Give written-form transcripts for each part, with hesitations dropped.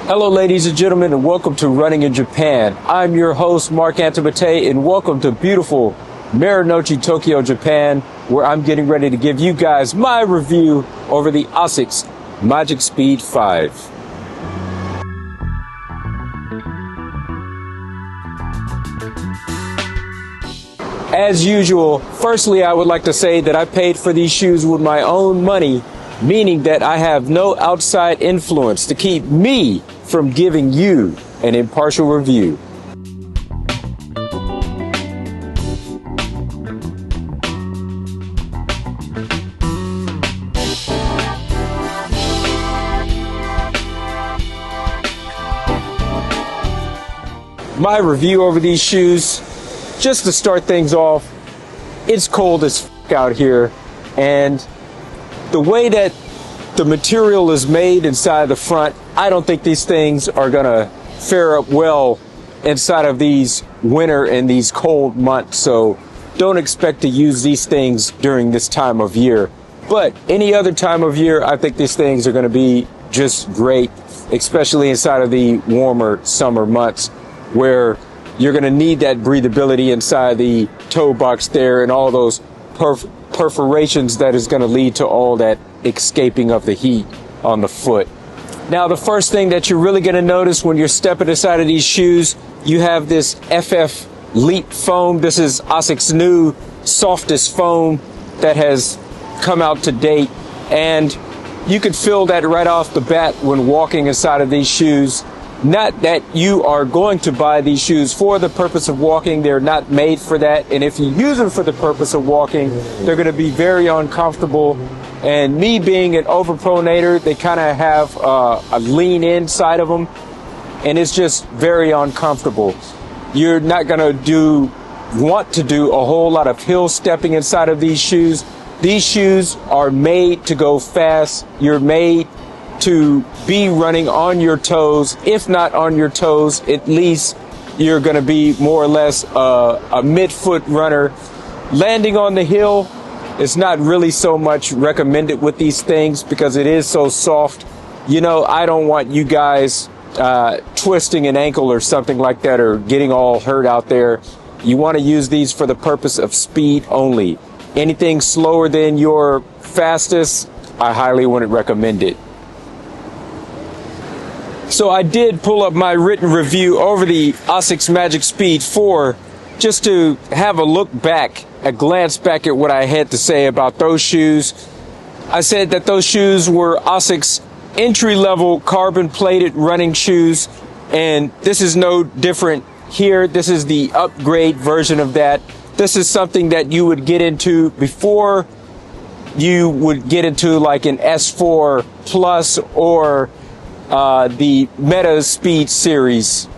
Hello ladies and gentlemen, and welcome to Running in Japan. I'm your host Mark Antimate, and welcome to beautiful Marunouchi, Tokyo, Japan, where I'm getting ready to give you guys my review over the ASICS Magic Speed 5. As usual, firstly I would like to say that I paid for these shoes with my own money, meaning that I have no outside influence to keep me from giving you an impartial review. My review over these shoes, just to start things off, it's cold as f out here, and the way that the material is made inside the front, I don't think these things are gonna fare up well inside of these winter and these cold months, so don't expect to use these things during this time of year. But any other time of year, I think these things are gonna be just great, especially inside of the warmer summer months, where you're gonna need that breathability inside the toe box there and all those perforations that is gonna lead to all that escaping of the heat on the foot. Now, the first thing that you're really going to notice when you're stepping inside of these shoes, you have this FF Leap foam. This is ASICS' new softest foam that has come out to date, and you can feel that right off the bat when walking inside of these shoes. Not that you are going to buy these shoes for the purpose of walking. They're not made for that, and if you use them for the purpose of walking, they're going to be very uncomfortable. And me being an overpronator, they kind of have a lean inside of them, and it's just very uncomfortable. You're not going to want to do a whole lot of hill stepping inside of these shoes. These shoes are made to go fast. You're made to be running on your toes. If not on your toes, at least you're going to be more or less a mid-foot runner. Landing on the hill, it's not really so much recommended with these things because it is so soft. You know, I don't want you guys twisting an ankle or something like that or getting all hurt out there. You want to use these for the purpose of speed only. Anything slower than your fastest, I highly wouldn't recommend it. So I did pull up my written review over the ASICS Magic Speed 4 just to have a look back, a glance back at what I had to say about those shoes. I said that those shoes were ASICS entry-level carbon-plated running shoes, and this is no different here. This is the upgrade version of that. This is something that you would get into before you would get into like an S4 Plus or the Meta Speed series.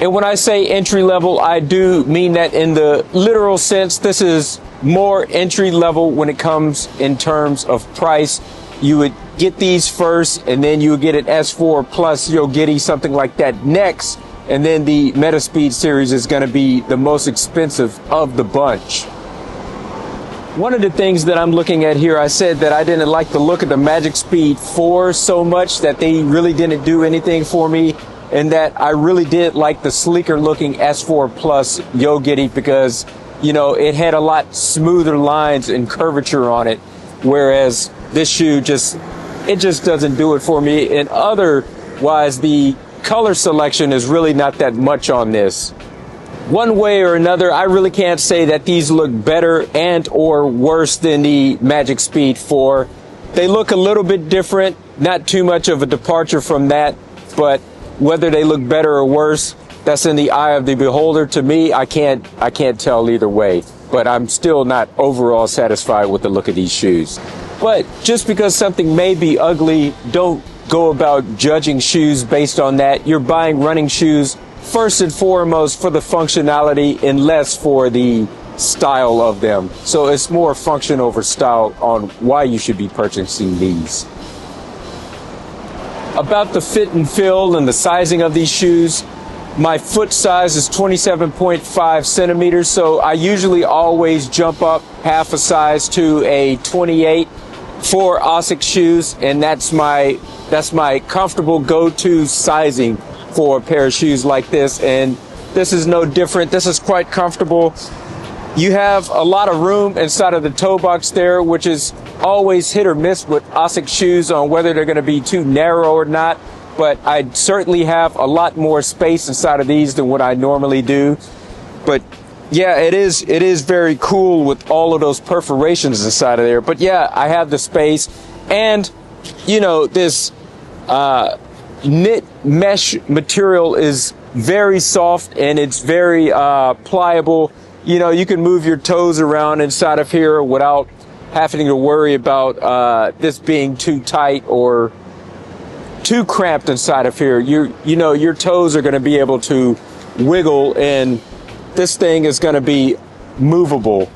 And when I say entry level, I do mean that in the literal sense. This is more entry level when it comes in terms of price. You would get these first, and then you would get an S4 Plus Yogiri, something like that next, and then the Meta Speed series is going to be the most expensive of the bunch. One of the things that I'm looking at here, I said that I didn't like the look of the Magic Speed 4 so much, that they really didn't do anything for me, and that I really did like the sleeker looking S4 Plus Yogiri because, you know, it had a lot smoother lines and curvature on it, whereas this shoe just doesn't do it for me. And otherwise, the color selection is really not that much on this. One way or another, I really can't say that these look better and or worse than the Magic Speed 4. They look a little bit different, not too much of a departure from that, but whether they look better or worse, that's in the eye of the beholder. To me, I can't tell either way, but I'm still not overall satisfied with the look of these shoes. But just because something may be ugly, don't go about judging shoes based on that. You're buying running shoes first and foremost for the functionality and less for the style of them. So it's more function over style on why you should be purchasing these. About the fit and feel and the sizing of these shoes, my foot size is 27.5 centimeters, so I usually always jump up half a size to a 28 for ASICS shoes, and that's my That's my comfortable go-to sizing for a pair of shoes like this, and this is no different. This is quite comfortable. You have a lot of room inside of the toe box there, which is always hit or miss with ASICS shoes on whether they're going to be too narrow or not. But I certainly have a lot more space inside of these than what I normally do. But yeah, it is very cool with all of those perforations inside of there. But yeah, I have the space, and you know, this knit mesh material is very soft and it's very pliable. You know, you can move your toes around inside of here without having to worry about this being too tight or too cramped inside of here. You know, your toes are going to be able to wiggle, and this thing is going to be movable.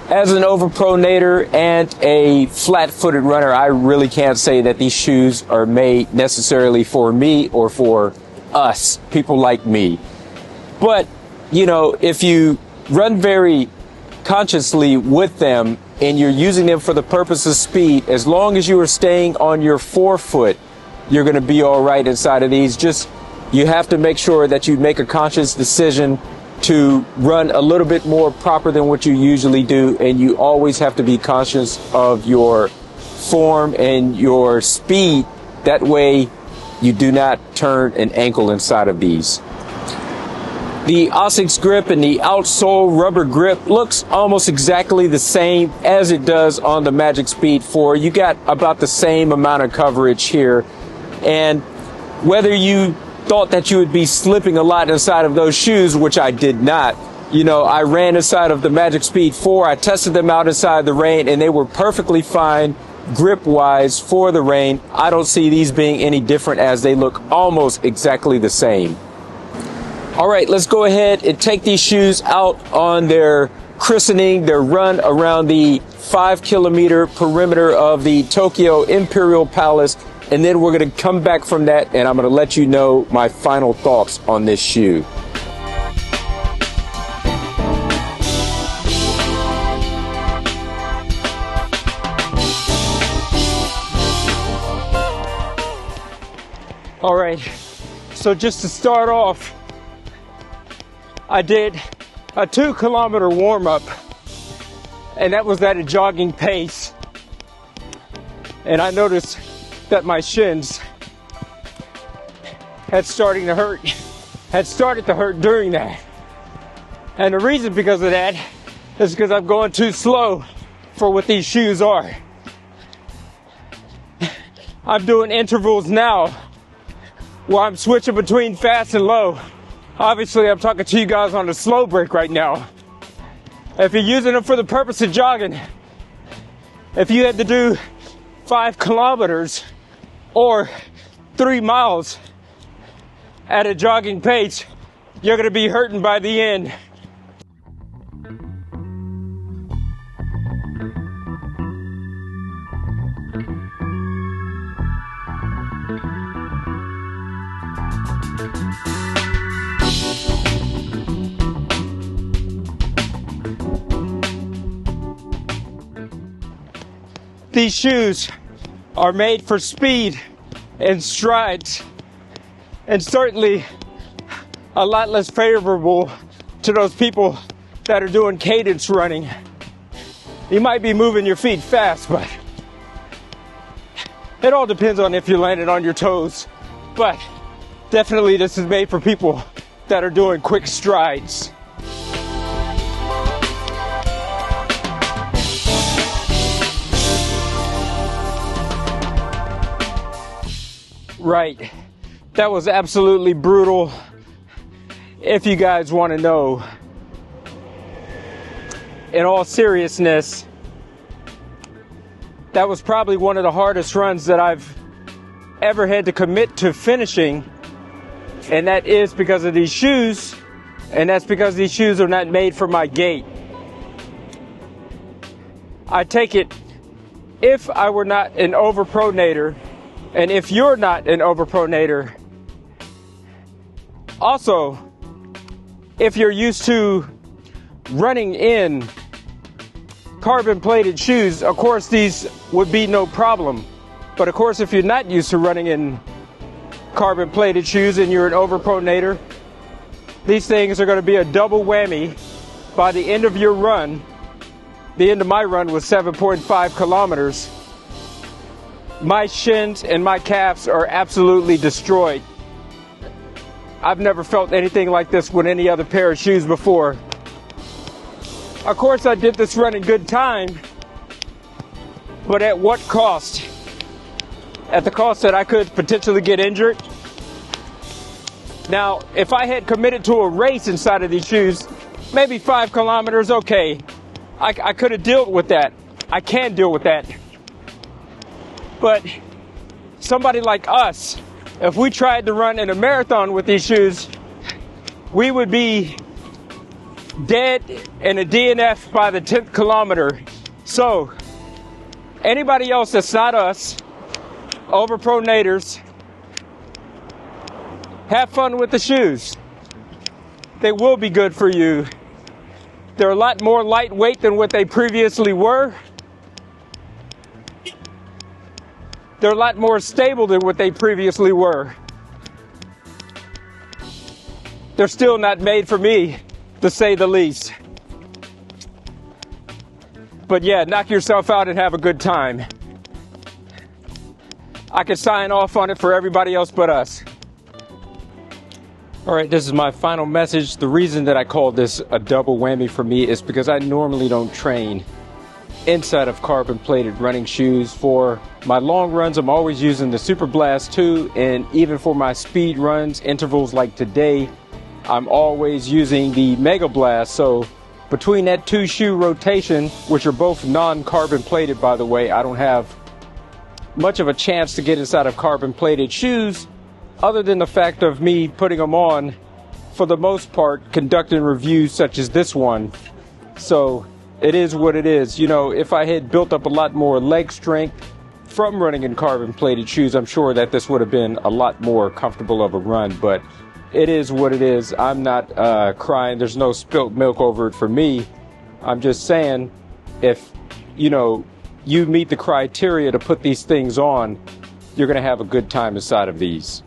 As an overpronator and a flat-footed runner, I really can't say that these shoes are made necessarily for me or for us, people like me. But, you know, if you run very consciously with them and you're using them for the purpose of speed, as long as you are staying on your forefoot, you're going to be all right inside of these. Just, you have to make sure that you make a conscious decision to run a little bit more proper than what you usually do, and you always have to be conscious of your form and your speed. That way you do not turn an ankle inside of these. The ASICS grip and the outsole rubber grip looks almost exactly the same as it does on the Magic Speed 4. You got about the same amount of coverage here, and whether you thought that you would be slipping a lot inside of those shoes, which I did not. You know, I ran inside of the Magic Speed 4. I tested them out inside the rain, and they were perfectly fine grip-wise for the rain. I don't see these being any different, as they look almost exactly the same. All right, let's go ahead and take these shoes out on their christening, their run around the 5-kilometer perimeter of the Tokyo Imperial Palace. And then we're going to come back from that, and I'm going to let you know my final thoughts on this shoe. All right, so just to start off, I did a 2-kilometer warm-up, and that was at a jogging pace. And I noticed that my shins had started to hurt during that. And the reason because of that is because I'm going too slow for what these shoes are. I'm doing intervals now where I'm switching between fast and low. Obviously, I'm talking to you guys on the slow break right now. If you're using them for the purpose of jogging, if you had to do 5 kilometers or 3 miles at a jogging pace, you're going to be hurting by the end. These shoes are made for speed and strides, and certainly a lot less favorable to those people that are doing cadence running. You might be moving your feet fast, but it all depends on if you're landing on your toes. But definitely this is made for people that are doing quick strides. Right, that was absolutely brutal. If you guys want to know, in all seriousness, that was probably one of the hardest runs that I've ever had to commit to finishing, and that is because of these shoes, and that's because these shoes are not made for my gait. I take it, if I were not an overpronator, and if you're not an overpronator, also, if you're used to running in carbon plated shoes, of course these would be no problem. But of course, if you're not used to running in carbon plated shoes and you're an overpronator, these things are going to be a double whammy by the end of your run. The end of my run was 7.5 kilometers. My shins and my calves are absolutely destroyed. I've never felt anything like this with any other pair of shoes before. Of course, I did this run in good time, but at what cost? At the cost that I could potentially get injured. Now, if I had committed to a race inside of these shoes, maybe 5 kilometers, okay. I could have dealt with that. I can deal with that. But somebody like us, if we tried to run in a marathon with these shoes, we would be dead in a DNF by the 10th kilometer. So, anybody else that's not us, overpronators, have fun with the shoes. They will be good for you. They're a lot more lightweight than what they previously were. They're a lot more stable than what they previously were. They're still not made for me, to say the least. But yeah, knock yourself out and have a good time. I could sign off on it for everybody else but us. All right, this is my final message. The reason that I call this a double whammy for me is because I normally don't train inside of carbon plated running shoes. For my long runs, I'm always using the Super Blast 2, and even for my speed runs, intervals like today, I'm always using the Mega Blast. So between that 2 shoe rotation, which are both non-carbon plated, by the way, I don't have much of a chance to get inside of carbon plated shoes, other than the fact of me putting them on, for the most part, conducting reviews such as this one. So it is what it is. You know, if I had built up a lot more leg strength from running in carbon plated shoes, I'm sure that this would have been a lot more comfortable of a run. But it is what it is. I'm not crying. There's no spilt milk over it for me. I'm just saying, if, you know, you meet the criteria to put these things on, you're going to have a good time inside of these.